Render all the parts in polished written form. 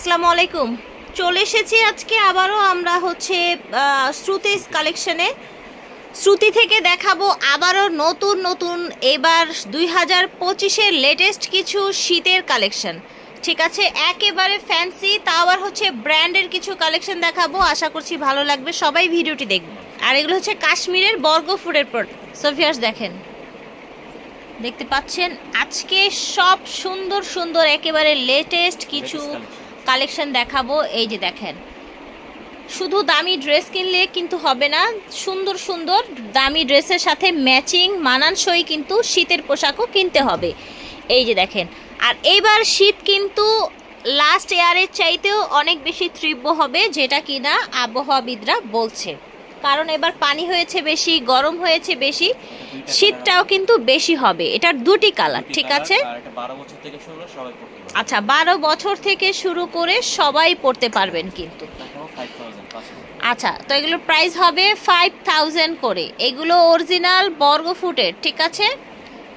আসসালামু আলাইকুম। চলে এসেছি আজকে আবারও আমরা হচ্ছে শ্রুতি কালেকশনে। শ্রুতি থেকে দেখাবো আবারও নতুন নতুন এবার 2025-এর লেটেস্ট কিছু শীতের কালেকশন। ঠিক আছে, একেবারে ফ্যান্সি, তা আবার হচ্ছে ব্র্যান্ডের কিছু কালেকশন দেখাবো। আশা করছি ভালো লাগবে, সবাই ভিডিওটি দেখবে। আর এগুলো হচ্ছে কাশ্মীরের বর্গফুডের প্রোডাক্ট। সোফিয়াস দেখেন, দেখতে পাচ্ছেন আজকে সব সুন্দর সুন্দর একেবারে লেটেস্ট কিছু কালেকশন দেখাবো। এই যে দেখেন, শুধু দামি ড্রেস কিনলে কিন্তু হবে না, সুন্দর সুন্দর দামি ড্রেসের সাথে ম্যাচিং মানানসই কিন্তু শীতের পোশাকও কিনতে হবে। এই যে দেখেন, আর এইবার শীত কিন্তু লাস্ট ইয়ারের চাইতেও অনেক বেশি তীব্র হবে, যেটা কিনা আবহাওয়াবিদরা বলছে। কারণ এবার পানি হয়েছে বেশি, গরম হয়েছে বেশি, শীতটাও কিন্তু বেশি হবে। এটার দুটি কালার, ঠিক আছে। আচ্ছা, 12 বছর থেকে শুরু করে সবাই পড়তে পারবেন কিন্তু। আচ্ছা, তো এগুলোর প্রাইস হবে 5000 করে। এগুলো অরিজিনাল বর্গফুটের, ঠিক আছে।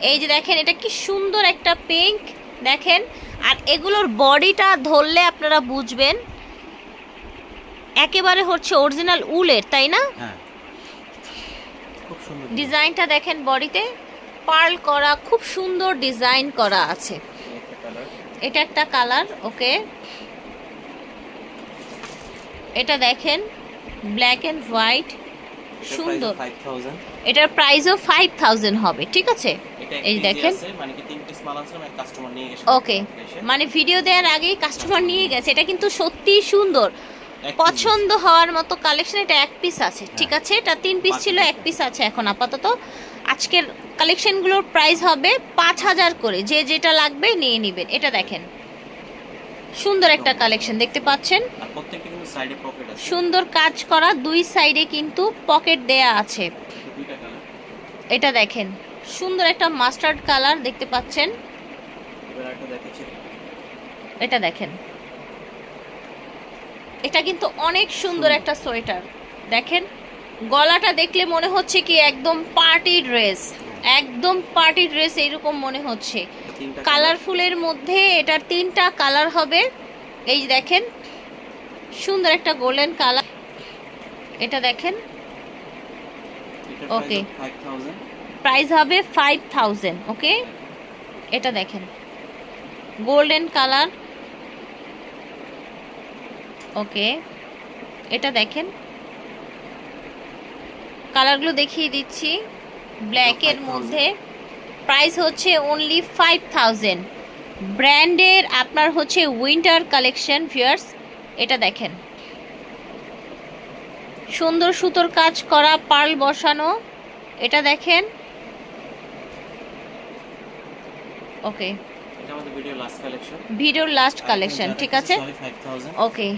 এই যে দেখেন, এটা কি সুন্দর একটা পিঙ্ক দেখেন। আর এগুলোর বডিটা ধরলে আপনারা বুঝবেন একেবারে হচ্ছে অরিজিনাল উলের, তাই না? ডিজাইনটা দেখেন, বডিতে পার্ল করা, খুব সুন্দর ডিজাইন করা আছে। এটা একটা কালার, ওকে। এটা দেখেন, ব্ল্যাক এন্ড হোয়াইট, সুন্দর। এটার প্রাইসও 5000 হবে, ঠিক আছে। এই দেখেন, ওকে, মানে ভিডিও দেওয়ার আগেই কাস্টমার নিয়ে গেছে। এটা কিন্তু সত্যি সুন্দর, পছন্দ হওয়ার মতো কালেকশন। এটা এক পিস আছে, ঠিক আছে। এটা 3 পিস ছিল, এক পিস আছে এখন আপাতত। আজকের কালেকশনগুলোর প্রাইস হবে 5000 করে। যে যেটা লাগবে নিয়ে নেবেন। এটা দেখেন, সুন্দর একটা কালেকশন দেখতে পাচ্ছেন, সুন্দর কাজ করা, দুই সাইডে কিন্তু পকেট দেয়া আছে। এটা দেখেন, সুন্দর একটা মাস্টার্ড কালার দেখতে পাচ্ছেন। এটা দেখেন, এটা কিন্তু অনেক সুন্দর একটা সোয়েটার দেখেন। গলাটা দেখলে মনে হচ্ছে কি একদম পার্টি ড্রেস, একদম পার্টি ড্রেস এইরকম মনে হচ্ছে। কালারফুলের মধ্যে এটার 3টা কালার হবে। এই দেখেন, সুন্দর একটা গোল্ডেন কালার। এটা দেখেন, ওকে, প্রাইস হবে 5000, ওকে। এটা দেখেন, গোল্ডেন কালার, ওকে। এটা দেখেন, কালারগুলো দেখিয়ে দিচ্ছি। ব্ল্যাকের মধ্যে প্রাইস হচ্ছে অনলি 5000। ব্র্যান্ডের আপনার হচ্ছে উইন্টার কালেকশন ভিউয়ার্স। এটা দেখেন, সুন্দর সুতোর কাজ করা, পার্ল বসানো। এটা দেখেন, ওকে, ভিডিওর লাস্ট কালেকশন, ঠিক আছে, ওকে।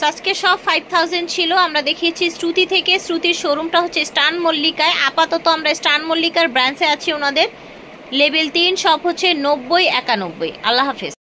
আজকে সব 5000 ছিল। আমরা দেখিয়েছি শ্রুতি থেকে। শ্রুতির শোরুমটা হচ্ছে স্টান মল্লিকায়। আপাতত আমরা স্টান মল্লিকার ব্রাঞ্চে আছি। ওনাদের লেভেল 3 সব হচ্ছে 90-91। আল্লাহ হাফেজ।